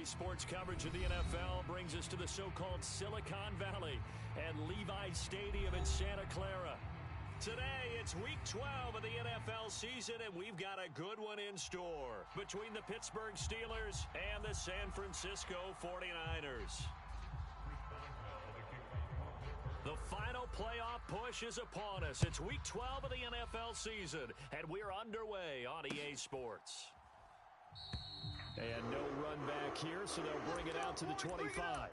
Today's sports coverage of the NFL brings us to the so-called Silicon Valley and Levi's Stadium in Santa Clara. Today, it's Week 12 of the NFL season, and we've got a good one in store between the Pittsburgh Steelers and the San Francisco 49ers. The final playoff push is upon us. It's Week 12 of the NFL season, and we're underway on EA Sports. And no run back here, so they'll bring it out to the 25.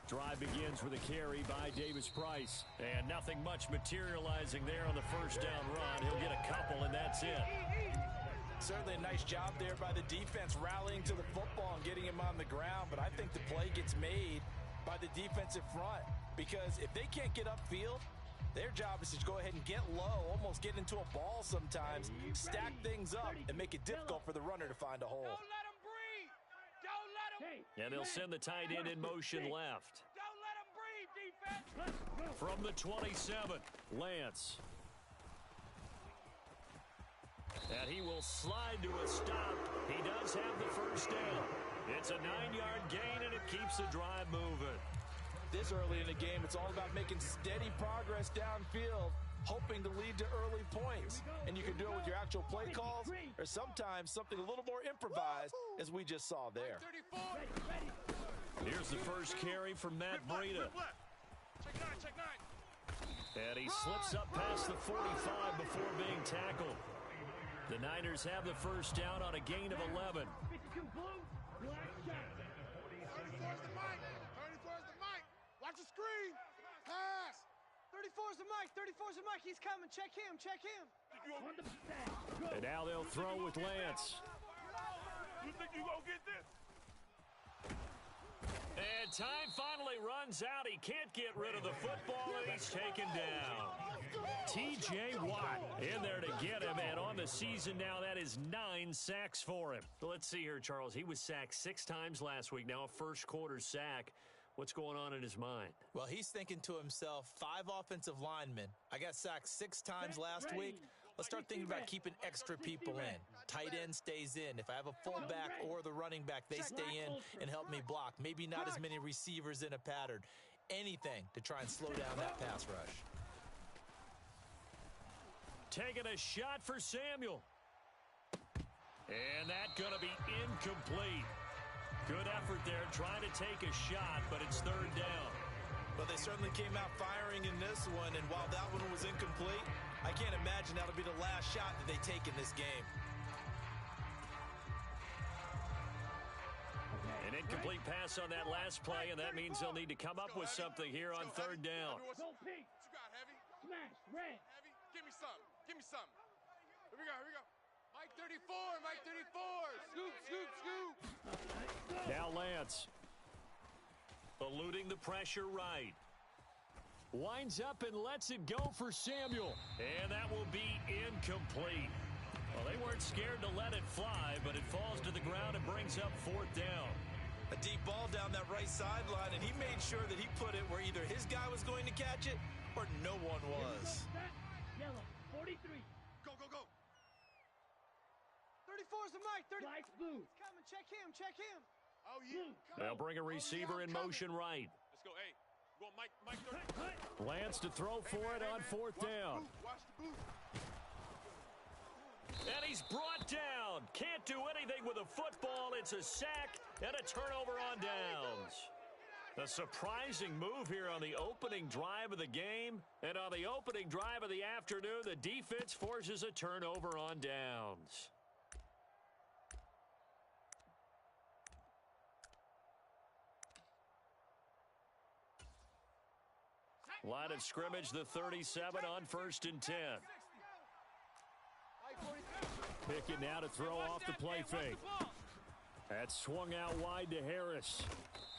Drive begins with a carry by Davis Price. And nothing much materializing there on the first down run. He'll get a couple, and that's it. Certainly a nice job there by the defense rallying to the football and getting him on the ground. But I think the play gets made by the defensive front. Because if they can't get upfield, their job is to go ahead and get low, almost get into a ball sometimes, stack things up, and make it difficult for the runner to find a hole. Don't let him breathe. Don't let him. And they'll send the tight end in motion left. Don't let him breathe, defense. From the 27, Lance. And he will slide to a stop. He does have the first down. It's a 9-yard gain, and it keeps the drive moving. This early in the game, it's all about making steady progress downfield, hoping to lead to early points. And you can do it with your actual play calls or sometimes something a little more improvised, as we just saw there. Here's the first carry from Matt Breida. Check nine. And he slips up past the 45 before being tackled. The Niners have the first down on a gain of 11. 34's the mic. 34's the mic. Watch the screen. Pass. 34's the mic. 34's the mic. He's coming. Check him. Check him. And now they'll throw with Lance. You think you gonna get this? And time finally runs out. He can't get rid of the football, and he's taken down. T.J. Watt in there to get him, and on the season now, that is 9 sacks for him. Let's see here, Charles. He was sacked 6 times last week. Now a first-quarter sack. What's going on in his mind? Well, he's thinking to himself, 5 offensive linemen. I got sacked 6 times last week. Let's start thinking about keeping extra people in. Tight end stays in. If I have a fullback or the running back, they stay in and help me block. Maybe not as many receivers in a pattern. Anything to try and slow down that pass rush. Taking a shot for Samuel. And that's going to be incomplete. Good effort there trying to take a shot, but it's third down. Well, they certainly came out firing in this one, and while that one was incomplete, I can't imagine that'll be the last shot that they take in this game. An incomplete pass on that last play, and that means they'll need to come up with something here on third down. What you got, Heavy? Smash, red. Heavy? Give me something. Give me something. Here we go. Here we go. Mike 34. Mike 34. Scoop, scoop, scoop. Now Lance. Eluding the pressure right. Winds up and lets it go for Samuel. And that will be incomplete. Well, they weren't scared to let it fly, but it falls to the ground and brings up fourth down. A deep ball down that right sideline, and he made sure that he put it where either his guy was going to catch it or no one was. Yellow, 43. Go, go, go. 34's the mic. 30. Lights blue. He's coming. Check him. Check him. Oh, yeah. They'll bring a receiver in motion right. Let's go. Hey, go Mike 30. Lance to throw for it on fourth down. Watch the boot. And he's brought down. Can't do anything with a football. It's a sack and a turnover on downs. A surprising move here on the opening drive of the game. And on the opening drive of the afternoon, the defense forces a turnover on downs. Line of scrimmage, the 37 on 1st and 10. Pickett now to throw off the play fake. That's swung out wide to Harris.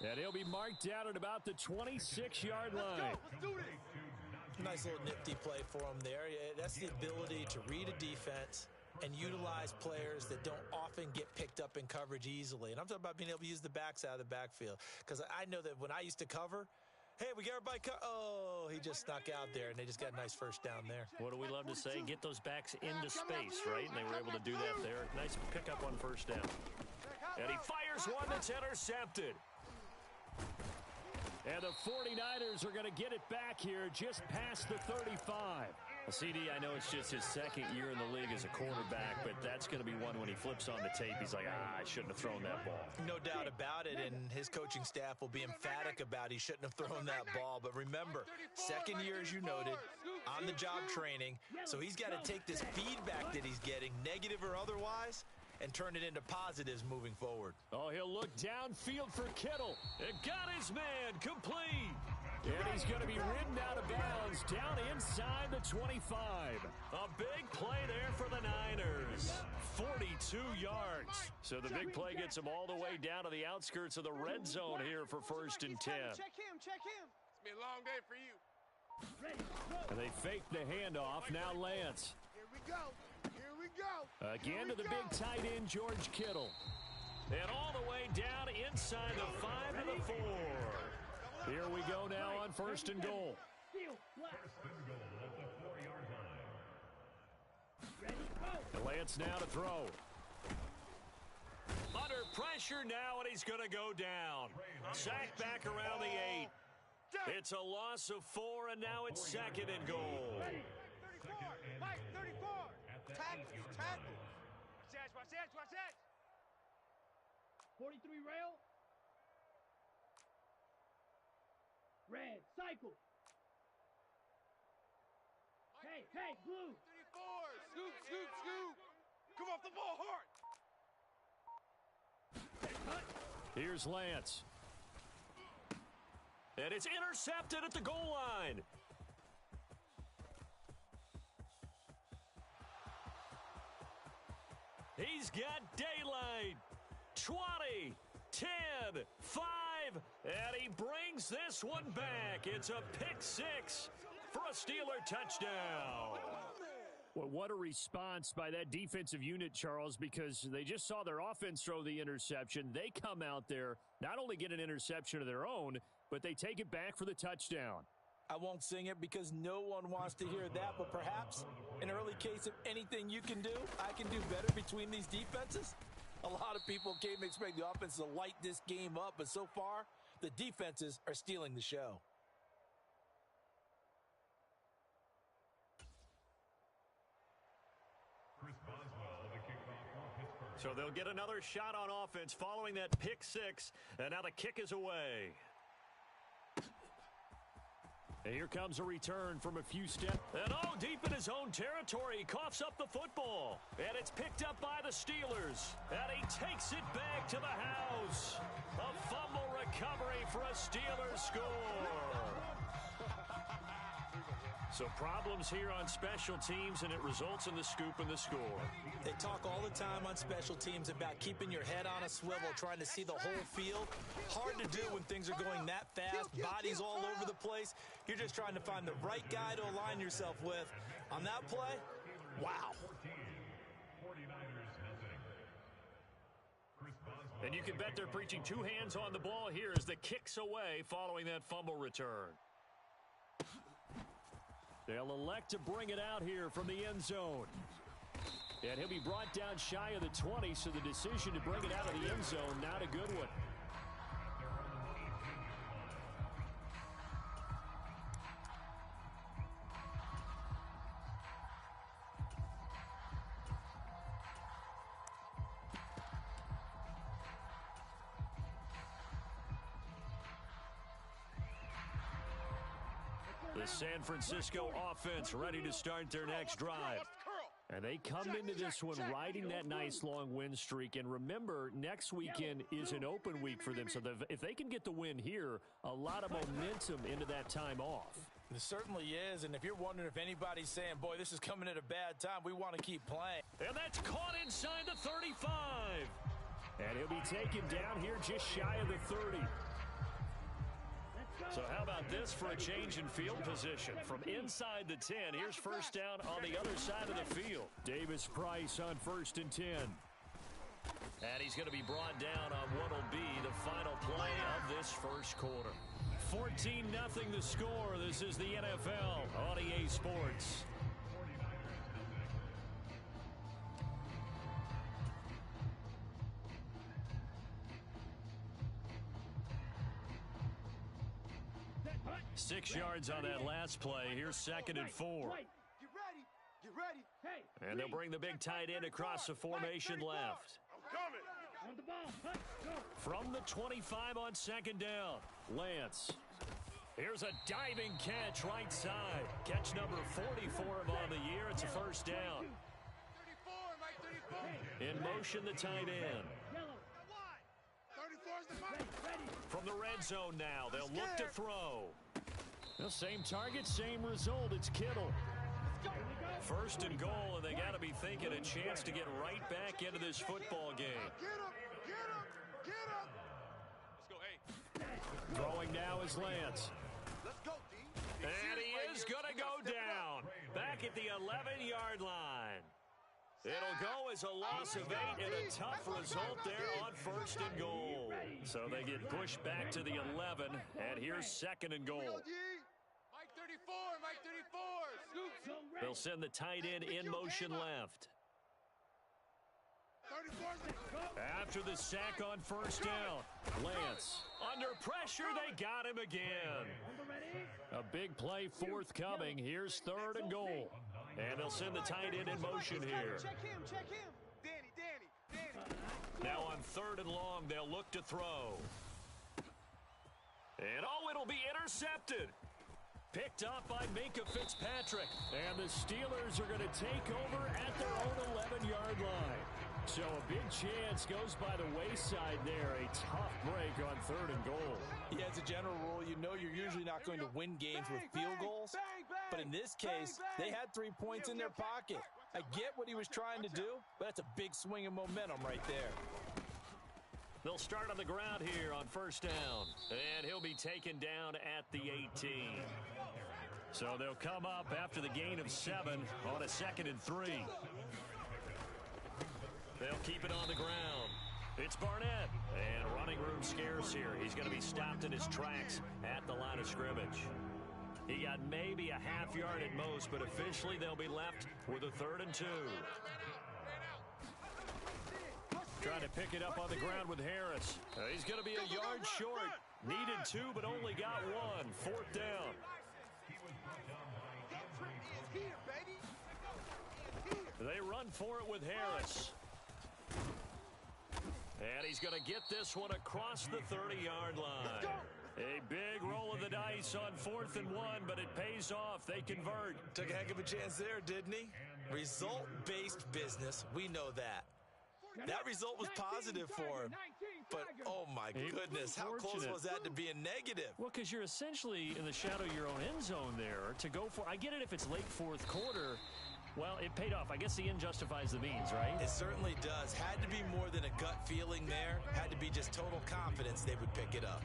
And he'll be marked down at about the 26-yard line. Let's do this. Nice little nifty play for him there. That's the ability to read a defense and utilize players that don't often get picked up in coverage easily. And I'm talking about being able to use the backs out of the backfield. Because I know that when I used to cover, hey, we got everybody oh, he just snuck out there, and they just got a nice first down there. What do we love to say? Get those backs into space, right? And they were able to do that there. Nice pickup on first down. And he fires one that's intercepted. And the 49ers are going to get it back here just past the 35. Well, CD, I know it's just his second year in the league as a quarterback, but that's going to be one when he flips on the tape. He's like, I shouldn't have thrown that ball. No doubt about it, and his coaching staff will be emphatic about he shouldn't have thrown that ball. But remember, second year, as you noted, on-the-job training, so he's got to take this feedback that he's getting, negative or otherwise, and turn it into positives moving forward. Oh, he'll look downfield for Kittle. It got his man complete. And he's going to be ridden out of bounds down inside the 25. A big play there for the Niners. 42 yards. So the big play gets him all the way down to the outskirts of the red zone here for 1st and 10. Check him, check him. It's been a long day for you. And they fake the handoff. Now Lance. Here we go. Here we go. Again to the big tight end, George Kittle. And all the way down inside the 5 to the 4. Here we go now on 1st and goal. Lance now to throw. Under pressure now, and he's going to go down. Sacked back around the 8. It's a loss of 4, and now it's 2nd and goal. 34. Mike, 34. Tackle. Watch that. 43 rail. Red, cycle. Hey, blue. 34. Scoop. Come off the ball hard. Here's Lance. And it's intercepted at the goal line. He's got daylight. 20, 10, 5, and he brings this one back. It's a pick 6 for a Steeler touchdown. Well, what a response by that defensive unit, Charles, because they just saw their offense throw the interception. They come out there, not only get an interception of their own, but they take it back for the touchdown. I won't sing it because no one wants to hear that, but perhaps an early case of anything you can do, I can do better between these defenses. A lot of people came to expect the offense to light this game up, but so far, the defenses are stealing the show. So they'll get another shot on offense following that pick 6, and now the kick is away. And here comes a return from a few steps. And deep in his own territory, he coughs up the football. And it's picked up by the Steelers. And he takes it back to the house. A fumble recovery for a Steelers score. So problems here on special teams, and it results in the scoop and the score. They talk all the time on special teams about keeping your head on a swivel, trying to see the whole field. Hard to do when things are going that fast, bodies all over the place. You're just trying to find the right guy to align yourself with. On that play, wow. And you can bet they're preaching 2 hands on the ball here as the kick's away following that fumble return. They'll elect to bring it out here from the end zone. And he'll be brought down shy of the 20, so the decision to bring it out of the end zone, not a good one. The San Francisco offense ready to start their next drive. And they come into this one riding that nice long win streak. And remember, next weekend is an open week for them. So if they can get the win here, a lot of momentum into that time off. It certainly is, and if you're wondering if anybody's saying, boy, this is coming at a bad time, we want to keep playing. And that's caught inside the 35. And he'll be taken down here just shy of the 30. So how about this for a change in field position? From inside the 10, here's first down on the other side of the field. Davis Price on 1st and 10. And he's going to be brought down on what will be the final play of this first quarter. 14-0 the score. This is the NFL on EA Sports. Six yards on that last play. Here's 2nd and 4. Get ready. Get ready. Hey. And they'll bring the big tight end across the formation left. I'm coming. On the ball. Go. From the 25 on 2nd down, Lance. Here's a diving catch right side. Catch number 44 of on the year. It's a first down. 34, Mike, 34. In motion, the tight end. Yellow. 34 is the Mike. Ready. From the red zone now, they'll look to throw. The same target, same result. It's Kittle. First and goal, and they got to be thinking a chance to get right back into this football game. Get him. Get him. Get him. Let's go, hey. Throwing now is Lance. Let's go, D. And he is going to go down. Back at the 11-yard line. It'll go as a loss of 8 and a tough result there on 1st and goal. So they get pushed back to the 11, and here's 2nd and goal. Mike 34, Mike 34. Scoop. They'll send the tight end in motion left. 34. After the sack on first down, Lance. Under pressure, they got him again. A big play forthcoming. Here's 3rd and goal. And they'll send the tight end in motion here. Check him. Check him. Danny. Now on 3rd and long, they'll look to throw. And it'll be intercepted. Picked up by Minkah Fitzpatrick. And the Steelers are going to take over at their own 11-yard line. So a big chance goes by the wayside there. A tough break on 3rd and goal. Yeah, as a general rule, you know you're usually not going to win games with field goals. But in this case, they had 3 points in their pocket. I get what he was trying to do, but that's a big swing of momentum right there. They'll start on the ground here on first down. And he'll be taken down at the 18. So they'll come up after the gain of 7 on a 2nd and 3. They'll keep it on the ground. It's Barnett. And running room scarce here. He's going to be stopped in his tracks at the line of scrimmage. He got maybe a half yard at most, but officially they'll be left with a 3rd and 2. Trying to pick it up on the ground with Harris. He's going to be a yard short. Needed 2, but only got 1. 4th down. They run for it with Harris. And he's going to get this one across the 30-yard line. A big roll of the dice on 4th and 1, but it pays off. They convert. Took a heck of a chance there, didn't he? Result-based business, we know that. That result was positive for him. But, oh my goodness, how close was that to being negative? Well, because you're essentially in the shadow of your own end zone there to go for. I get it if it's late 4th quarter. Well, it paid off. I guess the end justifies the means, right? It certainly does. Had to be more than a gut feeling there. Had to be just total confidence they would pick it up.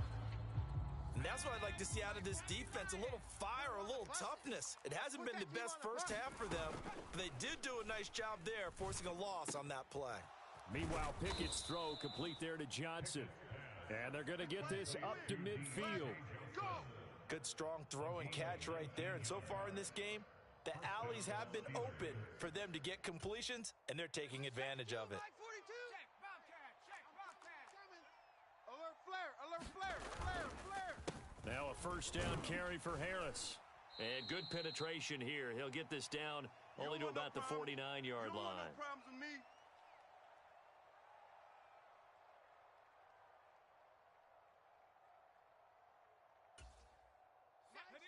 And that's what I'd like to see out of this defense. A little fire, a little toughness. It hasn't been the best first half for them, but they did do a nice job there, forcing a loss on that play. Meanwhile, Pickett's throw complete there to Johnson. And they're going to get this up to midfield. Good, strong throw and catch right there. And so far in this game, the alleys have been open for them to get completions, and they're taking advantage of it. Alert flare. Now a first down carry for Harris. And good penetration here. He'll get this down only to about the 49-yard line.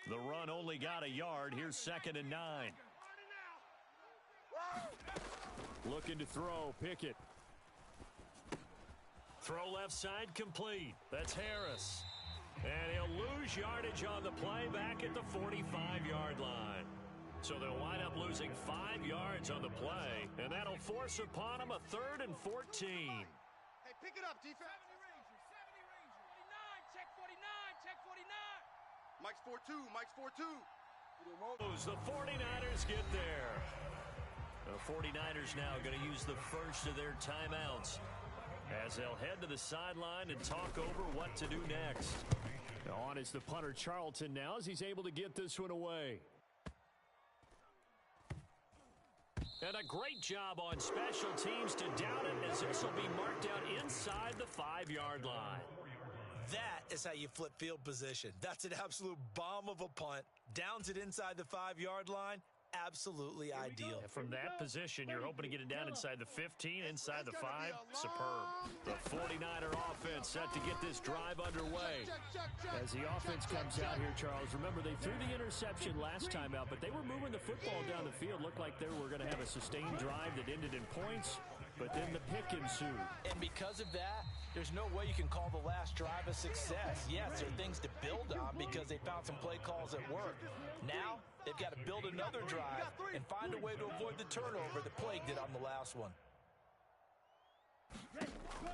The run only got a yard. Here's 2nd and 9. Looking to throw, Pickett. Throw left side complete. That's Harris. And he'll lose yardage on the play back at the 45-yard line. So they'll wind up losing 5 yards on the play, and that'll force upon them a 3rd and 14. Hey, pick it up, defense. 49, check 49, check 49. Mike's 4-2, Mike's 4-2. The 49ers get there. The 49ers now going to use the first of their timeouts as they'll head to the sideline and talk over what to do next. On is the punter Charlton now as he's able to get this one away. And a great job on special teams to down it as this will be marked out inside the 5-yard line. That is how you flip field position. That's an absolute bomb of a punt. Downs it inside the 5-yard line. Absolutely ideal. And from that position, you're hoping to get it down inside the 15, inside the 5. Superb. The 49er offense set to get this drive underway. As the offense comes out here, Charles, remember they threw the interception last time out, but they were moving the football down the field. Looked like they were going to have a sustained drive that ended in points, but then the pick ensued. And because of that, there's no way you can call the last drive a success. Yes, there are things to build on because they found some play calls that work. Now, they've got to build another drive and find a way to avoid the turnover that Plague did on the last one.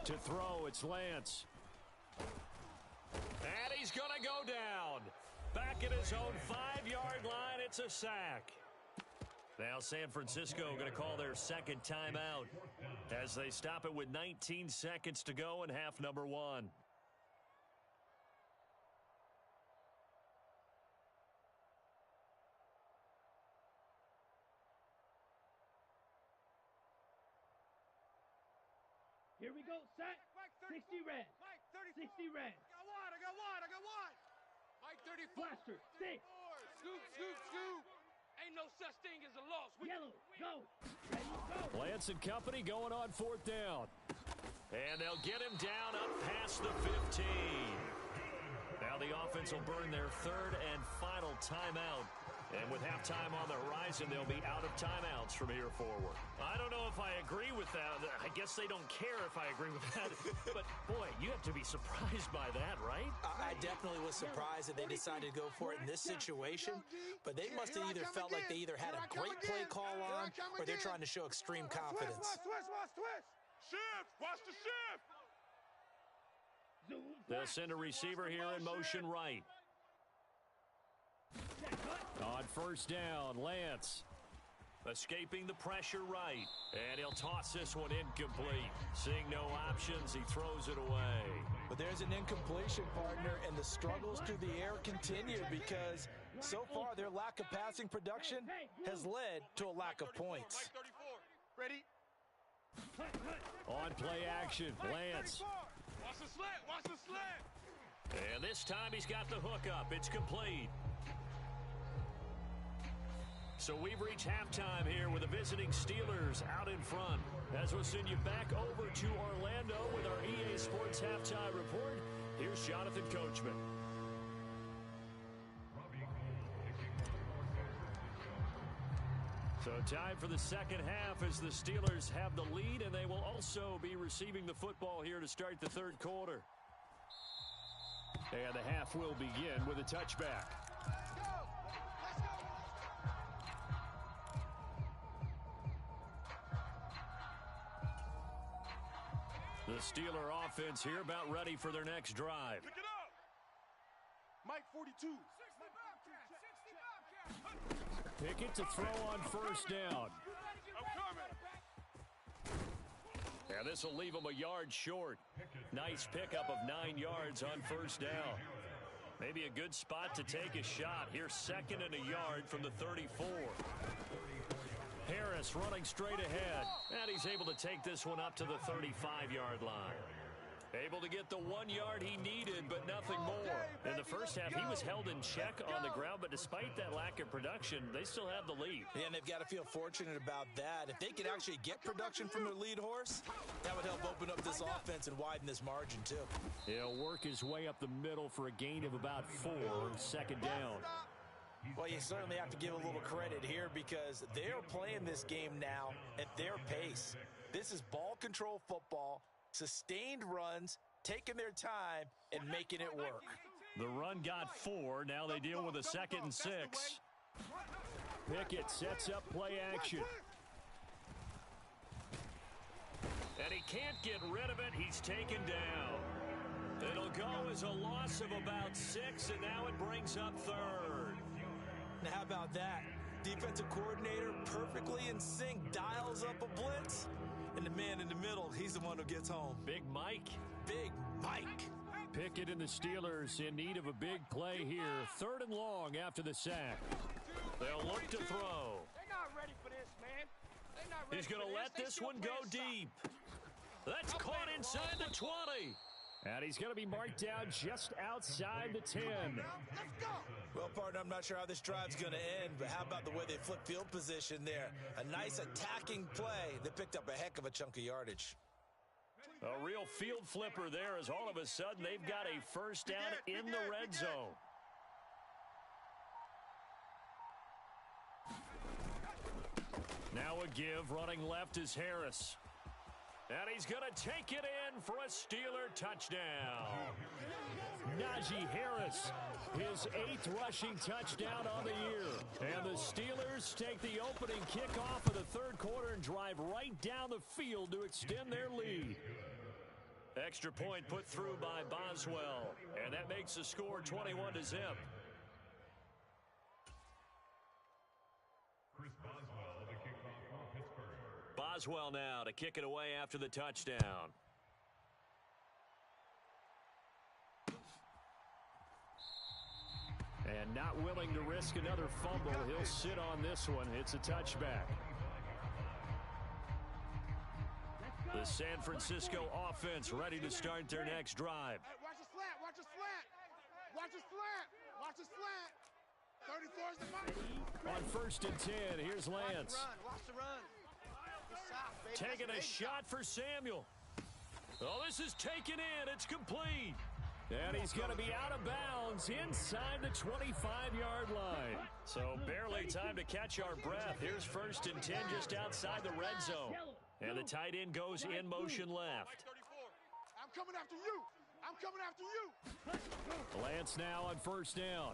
To throw, it's Lance. And he's going to go down. Back at his own 5-yard line, it's a sack. Now San Francisco going to call their second timeout as they stop it with 19 seconds to go in half number 1. Here we go, set. 60 red. 60 red. I got wide. Mike 34. Blaster, 6. Scoop, scoop, scoop. Ain't no such thing as a loss. Yellow, go. Ready, go. Lance and company going on 4th down. And they'll get him down up past the 15. Now the offense will burn their 3rd and final timeout. And with halftime on the horizon, they'll be out of timeouts from here forward. I don't know if I agree with that. I guess they don't care if I agree with that. But, boy, you have to be surprised by that, right? I definitely was surprised that they decided to go for it in this situation. But they must have either felt like they either had a great play call on or they're trying to show extreme confidence. Twist. Shift, watch the shift. Zoom. They'll send a receiver here in motion right. On 1st down, Lance escaping the pressure right. And he'll toss this one incomplete. Seeing no options, he throws it away. But there's an incompletion, partner, and the struggles through the air continue because so far their lack of passing production has led to a lack of points. Mike 34. Ready? On play action, Lance. Watch the slant, watch the slant. And this time he's got the hook up. It's complete. So we've reached halftime here with the visiting Steelers out in front. As we'll send you back over to Orlando with our EA Sports Halftime Report, here's Jonathan Coachman. So time for the second half as the Steelers have the lead, and they will also be receiving the football here to start the 3rd quarter. And the half will begin with a touchback. The Steeler offense here about ready for their next drive. Pick it up. Mike 42. Pickett to throw on 1st down. I'm coming. And this will leave him a yard short. Nice pickup of 9 yards on 1st down. Maybe a good spot to take a shot. Here's 2nd and a yard from the 34. Harris running straight ahead. And he's able to take this one up to the 35-yard line. Able to get the 1 yard he needed, but nothing more. In the first half, he was held in check on the ground, but despite that lack of production, they still have the lead. And they've got to feel fortunate about that. If they could actually get production from their lead horse, that would help open up this offense and widen this margin, too. He'll work his way up the middle for a gain of about 4, 2nd down. Well, you certainly have to give a little credit here because they're playing this game now at their pace. This is ball control football, sustained runs, taking their time, and making it work. The run got 4. Now they deal with a 2nd and 6. Pickett sets up play action. And he can't get rid of it. He's taken down. It'll go as a loss of about 6, and now it brings up 3rd. Now how about that? Defensive coordinator perfectly in sync, dials up a blitz, and the man in the middle, he's the one who gets home. Big Mike. Big Mike. Pickett and the Steelers in need of a big play here. 3rd and long after the sack. They'll look to throw. They're not ready for this, man. They're not ready. He's going to let this one go deep. That's caught inside the 20. And he's going to be marked down just outside the 10. Let's go. Well, partner, I'm not sure how this drive's going to end, but how about the way they flip field position there? A nice attacking play. They picked up a heck of a chunk of yardage. A real field flipper there, as all of a sudden they've got a first down in the red zone. Now a give, running left is Harris. And he's going to take it in for a Steeler touchdown. Najee Harris, his 8th rushing touchdown on the year. And the Steelers take the opening kickoff of the 3rd quarter and drive right down the field to extend their lead. Extra point put through by Boswell. And that makes the score 21-0. Boswell now to kick it away after the touchdown. And not willing to risk another fumble, he'll sit on this one. It's a touchback. The San Francisco offense ready to start their next drive. Hey, watch the slant. Watch the slant. Watch the slant. Watch the slant. 34 is the mark. On 1st and 10, here's Lance. Watch the run. Taking a shot for Samuel. Oh, this is taken in. It's complete. And he's going to be out of bounds inside the 25-yard line. So barely time to catch our breath. Here's 1st and 10 just outside the red zone. And the tight end goes in motion left. I'm coming after you. I'm coming after you. Lance now on 1st down.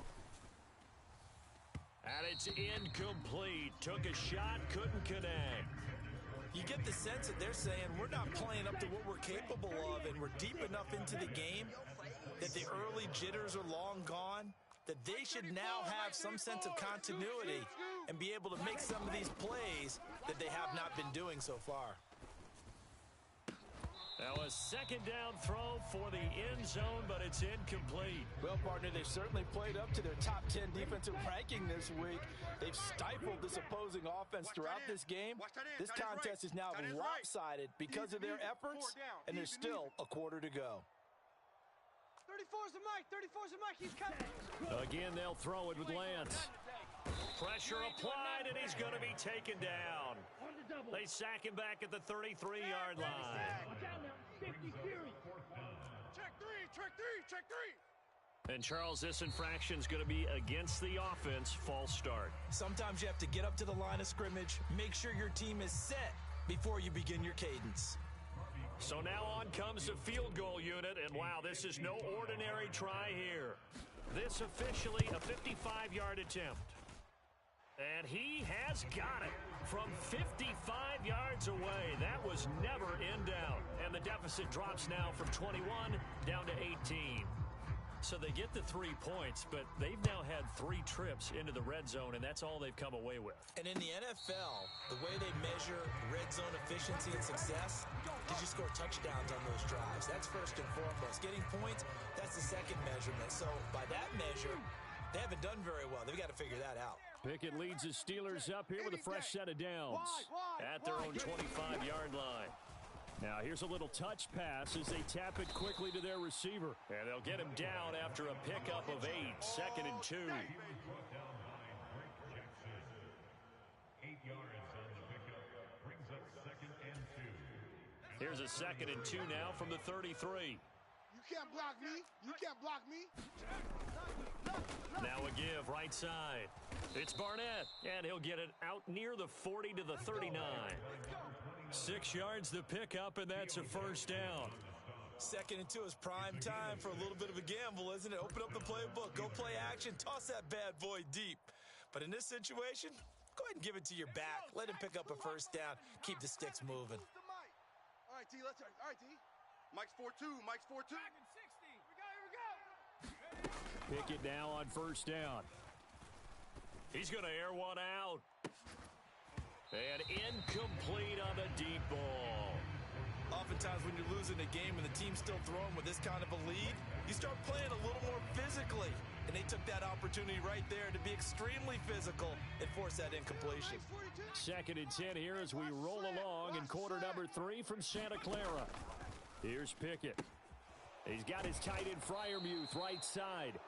And it's incomplete. Took a shot, couldn't connect. You get the sense that they're saying we're not playing up to what we're capable of, and we're deep enough into the game that the early jitters are long gone, that they should now have some sense of continuity and be able to make some of these plays that they have not been doing so far. Now a 2nd down throw for the end zone, but it's incomplete. Well, partner, they've certainly played up to their top 10 defensive ranking this week. They've stifled this opposing offense throughout this game. This contest is now lopsided because of their efforts, and there's still a quarter to go. 34's the mic. 34's the mic. He's coming. Again, they'll throw it with Lance. Pressure applied, and he's going to be taken down. They sack him back at the 33-yard line. Check 3. Check 3. Check 3. And Charles, this infraction's going to be against the offense. False start. Sometimes you have to get up to the line of scrimmage, make sure your team is set before you begin your cadence. So now on comes the field goal unit, and wow, this is no ordinary try here. This officially a 55-yard attempt. And he has got it from 55 yards away. That was never in doubt. And the deficit drops now from 21 down to 18. So they get the 3 points, but they've now had 3 trips into the red zone, and that's all they've come away with. And in the NFL, the way they measure red zone efficiency and success, did you score touchdowns on those drives? That's first and foremost. Getting points, that's the second measurement. So by that measure, they haven't done very well. They've got to figure that out. Pickett leads his Steelers up here with a fresh set of downs at their own 25-yard line. Now here's a little touch pass as they tap it quickly to their receiver. And they'll get him down after a pickup of 8, 2nd and 2. Here's a 2nd and 2 now from the 33. You can't block me. You can't block me. Now a give right side. It's Barnett, and he'll get it out near the 40 to the 39. 6 yards the pickup, and that's a first down. Second and 2 is prime time for a little bit of a gamble, isn't it? Open up the playbook, go play action, toss that bad boy deep. But in this situation, go ahead and give it to your back. Let him pick up a first down. Keep the sticks moving. All right, T, let's start. All right, T. Mike's 4-2. Mike's 4-2. Here we go. Pickett now on first down. He's going to air one out. And incomplete on the deep ball. Oftentimes when you're losing a game and the team's still throwing with this kind of a lead, you start playing a little more physically. And they took that opportunity right there to be extremely physical and force that incompletion. Second and 10 here as we roll along in quarter number 3 from Santa Clara. Here's Pickett. He's got his tight end Freiermuth right side.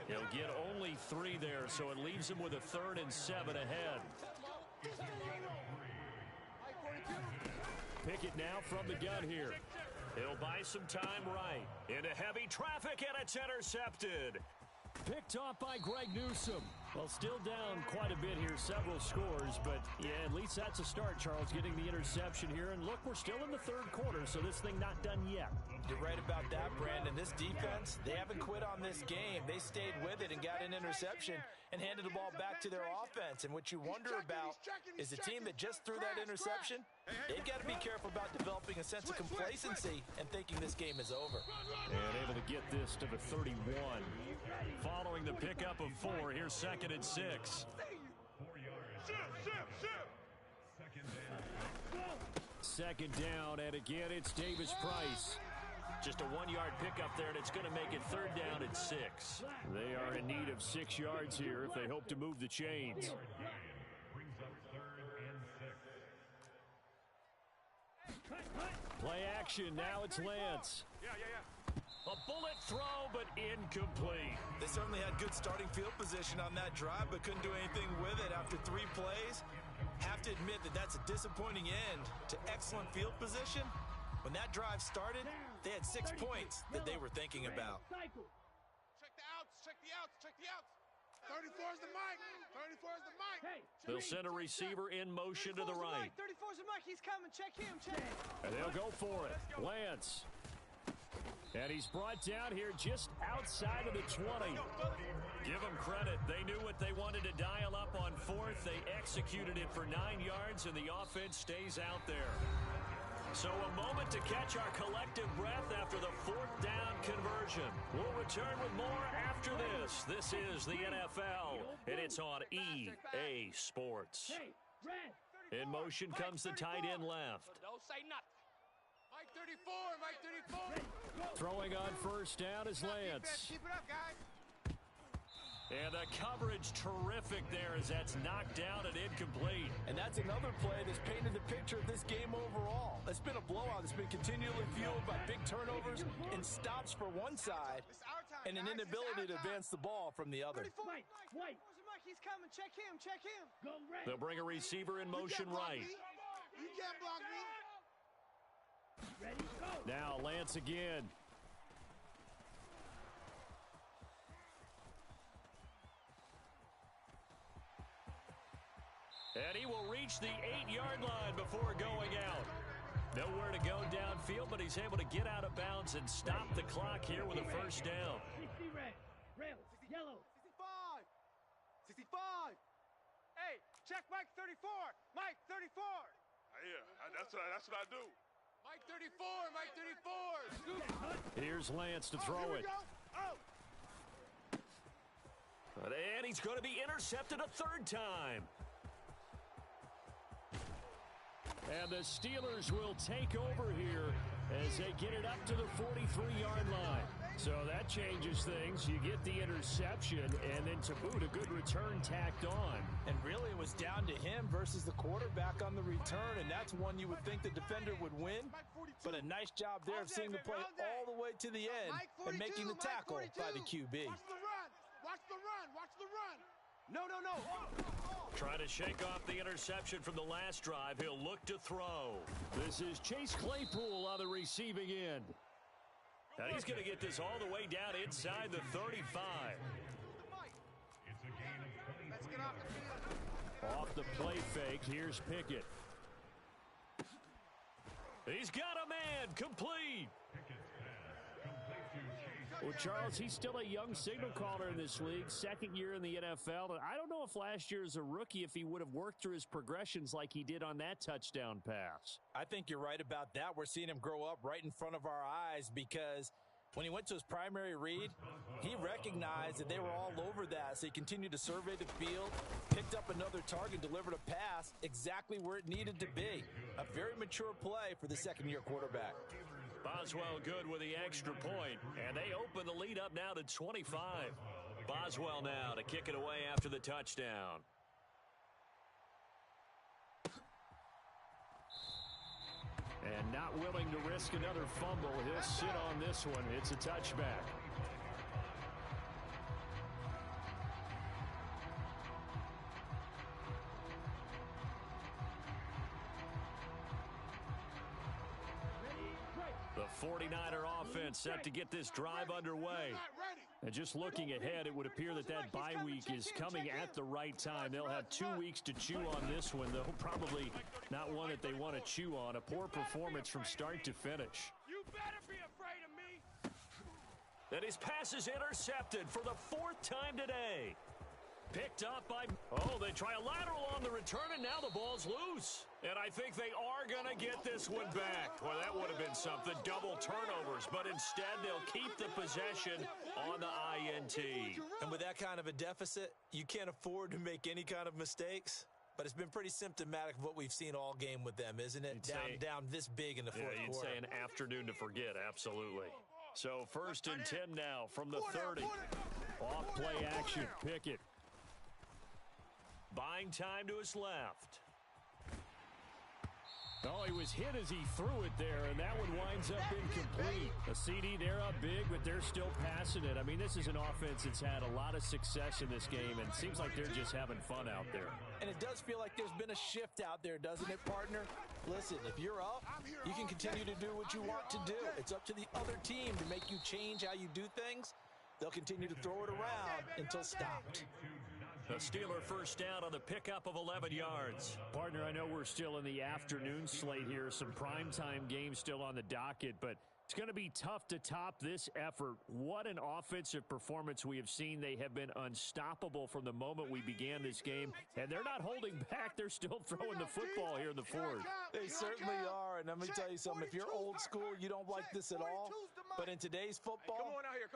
He'll get only 3 there, so it leaves him with a 3rd and 7 ahead. Pickett now from the gun here. He'll buy some time right. Into heavy traffic, and it's intercepted. Picked off by Greg Newsome. Well, still down quite a bit here, several scores, but yeah, at least that's a start, Charles, getting the interception here. And look, we're still in the 3rd quarter, so this thing not done yet. You're right about that, Brandon. This defense, they haven't quit on this game. They stayed with it and got an interception and handed the ball back to their offense. And what you wonder about is the team that just threw that interception, they've got to be careful about developing a sense of complacency and thinking this game is over. And able to get this to the 31. Following the pickup of 4, here's 2nd and 6. Second down, and again, it's Davis Price. Just a 1-yard pickup there, and it's going to make it 3rd down and 6. They are in need of 6 yards here if they hope to move the chains. Play action, now it's Lance. A bullet throw, but incomplete. They certainly had good starting field position on that drive, but couldn't do anything with it after 3 plays. Have to admit that that's a disappointing end to excellent field position. When that drive started, they had 6 points that they were thinking about. Check the outs, check the outs, check the outs. 34 is the mic. 34 is the mic. They'll send a receiver in motion to the right. 34 is the mic. He's coming. Check him. Check. And they'll go for it. Lance. And he's brought down here just outside of the 20. Give them credit. They knew what they wanted to dial up on 4th. They executed it for 9 yards, and the offense stays out there. So a moment to catch our collective breath after the 4th down conversion. We'll return with more after this. This is the NFL, and it's on EA Sports. In motion comes the tight end left. Don't say nothing. Mike 34, Mike 34. Throwing on first down is Lance. Keep it up, guys. And the coverage terrific there as that's knocked down and incomplete. And that's another play that's painted the picture of this game overall. It's been a blowout. It's been continually fueled by big turnovers and stops for one side and an inability to advance the ball from the other. Mike, he's coming. Check him. Check him. They'll bring a receiver in motion right. You can't block me. Now Lance again. And he will reach the 8-yard line before going out. Nowhere to go downfield, but he's able to get out of bounds and stop the clock here with a first down. 60 red, rail, yellow. 65. 65. Hey, check Mike 34. Mike 34. Yeah, that's what I do. Mike 34, Mike 34. Scoop. Here's Lance to throw it. Oh. And he's going to be intercepted a 3rd time. And the Steelers will take over here as they get it up to the 43-yard line. So that changes things. You get the interception, and then to boot, a good return tacked on. And really, it was down to him versus the quarterback on the return, and that's one you would think the defender would win. But a nice job there of seeing the play all the way to the end and making the tackle by the QB. Watch the run. Watch the run. Watch the run. No. Trying to shake off the interception from the last drive. He'll look to throw. This is Chase Claypool on the receiving end. And he's going to get this all the way down inside the 35. Let's get off the field. Off the play fake, here's Pickett. He's got a man, complete. Well, Charles, he's still a young signal caller in this league, second year in the NFL. And I don't know if last year as a rookie, if he would have worked through his progressions like he did on that touchdown pass. I think you're right about that. We're seeing him grow up right in front of our eyes because when he went to his primary read, he recognized that they were all over that. So he continued to survey the field, picked up another target, delivered a pass exactly where it needed to be. A very mature play for the second-year quarterback. Boswell good with the extra point, and they open the lead up now to 25. Boswell now to kick it away after the touchdown. And not willing to risk another fumble. He'll sit on this one. It's a touchback. The 49er offense set to get this drive underway. And just looking ahead, it would appear that that bye week is coming at the right time. They'll have 2 weeks to chew on this one, though probably not one that they want to chew on. A poor performance from start to finish. You better be afraid of me. And his pass is intercepted for the 4th time today. Picked up by... Oh, they try a lateral on the return, and now the ball's loose. And I think they are going to get this one back. Well, that would have been something. Double turnovers, but instead they'll keep the possession on the INT. And with that kind of a deficit, you can't afford to make any kind of mistakes. But it's been pretty symptomatic of what we've seen all game with them, isn't it? Down this big in the fourth quarter. You'd say an afternoon to forget, absolutely. So 1st and 10 now from the 30. Off play action, Pickett. Buying time to his left. Oh, he was hit as he threw it there, and that one winds up incomplete. A CD, they're up big, but they're still passing it. I mean, this is an offense that's had a lot of success in this game, and it seems like they're just having fun out there. And it does feel like there's been a shift out there, doesn't it, partner? Listen, if you're up, you can continue to do what you want to do. It's up to the other team to make you change how you do things. They'll continue to throw it around until stopped. The Steeler first down on the pickup of 11 yards. Partner, I know we're still in the afternoon slate here. Some primetime games still on the docket, but it's going to be tough to top this effort. What an offensive performance we have seen. They have been unstoppable from the moment we began this game, and they're not holding back. They're still throwing the football here in the fourth. They certainly are, and let me tell you something. If you're old school, you don't like this at all. But in today's football,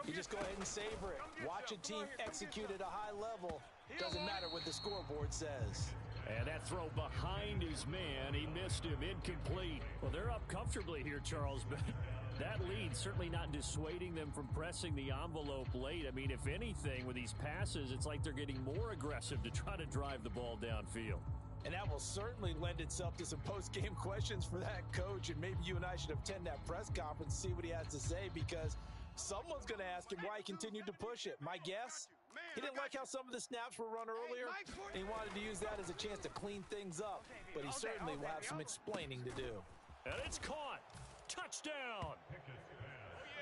you just go ahead and savor it. Watch a team execute at a high level. Doesn't matter what the scoreboard says. And that throw behind his man, he missed him, incomplete. Well, they're up comfortably here, Charles, but that lead certainly not dissuading them from pressing the envelope late. I mean, if anything, with these passes, it's like they're getting more aggressive to try to drive the ball downfield. And that will certainly lend itself to some post-game questions for that coach, and maybe you and I should attend that press conference and see what he has to say, because someone's going to ask him why he continued to push it. My guess? He didn't like how some of the snaps were run earlier, and he wanted to use that as a chance to clean things up. But he certainly will have some explaining to do. And it's caught. Touchdown.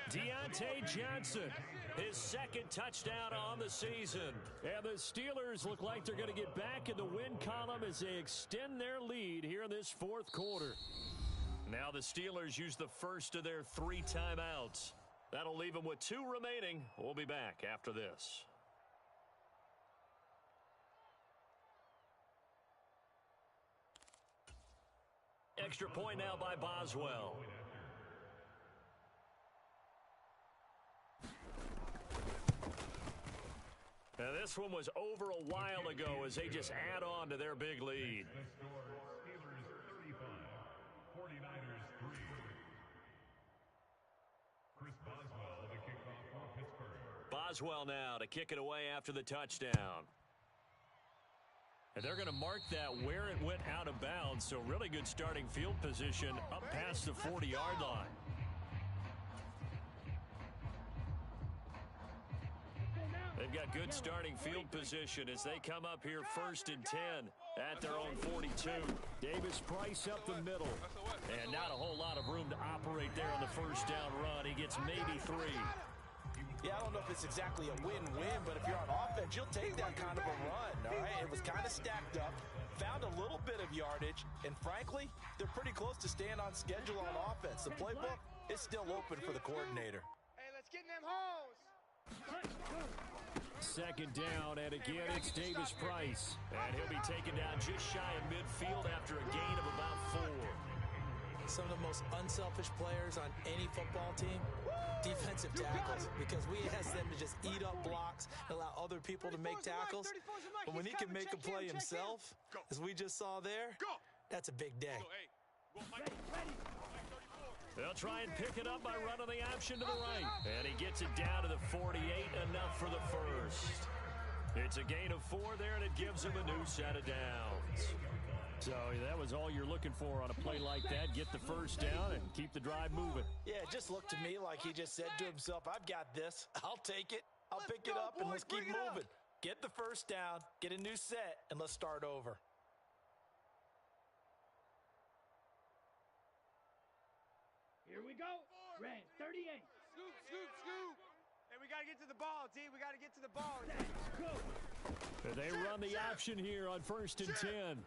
Deontay Johnson, his 2nd touchdown on the season. And the Steelers look like they're going to get back in the win column as they extend their lead here in this 4th quarter. Now the Steelers use the first of their 3 timeouts. That'll leave them with 2 remaining. We'll be back after this. Extra point now by Boswell. Now this one was over a while ago as they just add on to their big lead. Steelers 35, 49ers 3. Chris Boswell to kick off for Pittsburgh. Boswell now to kick it away after the touchdown. And they're going to mark that where it went out of bounds, so really good starting field position up past the 40-yard line. They've got good starting field position as they come up here 1st and 10 at their own 42. Davis Price up the middle. And not a whole lot of room to operate there on the first down run. He gets maybe 3. Yeah, I don't know if it's exactly a win-win, but if you're on offense, you'll take that kind of a run, all right? It was kind of stacked up, found a little bit of yardage, and frankly, they're pretty close to staying on schedule on offense. The playbook is still open for the coordinator. Hey, let's get in them holes. Second down, and again, it's Davis Price. And he'll be taken down just shy of midfield after a gain of about 4. Some of the most unselfish players on any football team, defensive tackles, because we ask them to just eat up blocks and allow other people to make tackles. But when he can make a play himself, as we just saw there, that's a big day. They'll try and pick it up by running the option to the right. And he gets it down to the 48, enough for the first. It's a gain of 4 there, and it gives him a new set of downs. So that was all you're looking for on a play like that. Get the first down and keep the drive moving. Yeah, it just looked to me like he just said to himself, I've got this. I'll take it. I'll pick it up, and let's keep moving. Get the first down, get a new set, and let's start over. Here we go. Red 38. Scoop, scoop, scoop. Hey, we got to get to the ball, D. We got to get to the ball. Go. They run the option here on 1st and 10.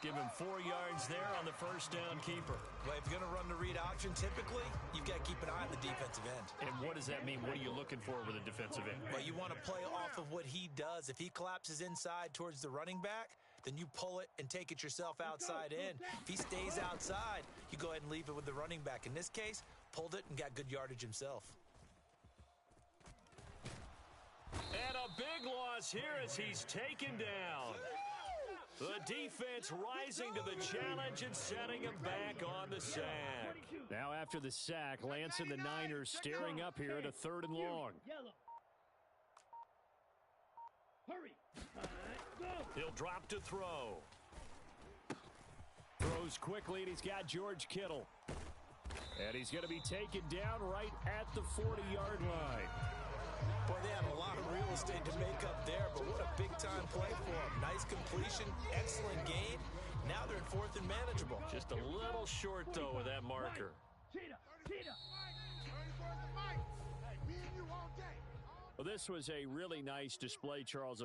Give him 4 yards there on the first down keeper. Well, if you're going to run the read option, typically, you've got to keep an eye on the defensive end. And what does that mean? What are you looking for with a defensive end? Well, you want to play off of what he does. If he collapses inside towards the running back, then you pull it and take it yourself outside in. If he stays outside, you go ahead and leave it with the running back. In this case, pulled it and got good yardage himself. And a big loss here as he's taken down. The defense rising to the challenge and setting him back on the sack. Now after the sack, Lance and the Niners staring up here at a 3rd and long. Yellow. Hurry. Go. He'll drop to throw. Throws quickly, and he's got George Kittle. And he's going to be taken down right at the 40-yard line. Boy, they have a lot of real estate to make up there, but what a big-time play for them. Nice completion, excellent gain. Now they're in 4th and manageable. Just a little short, though, with that marker. Cheetah. Cheetah. Well, this was a really nice display, Charles.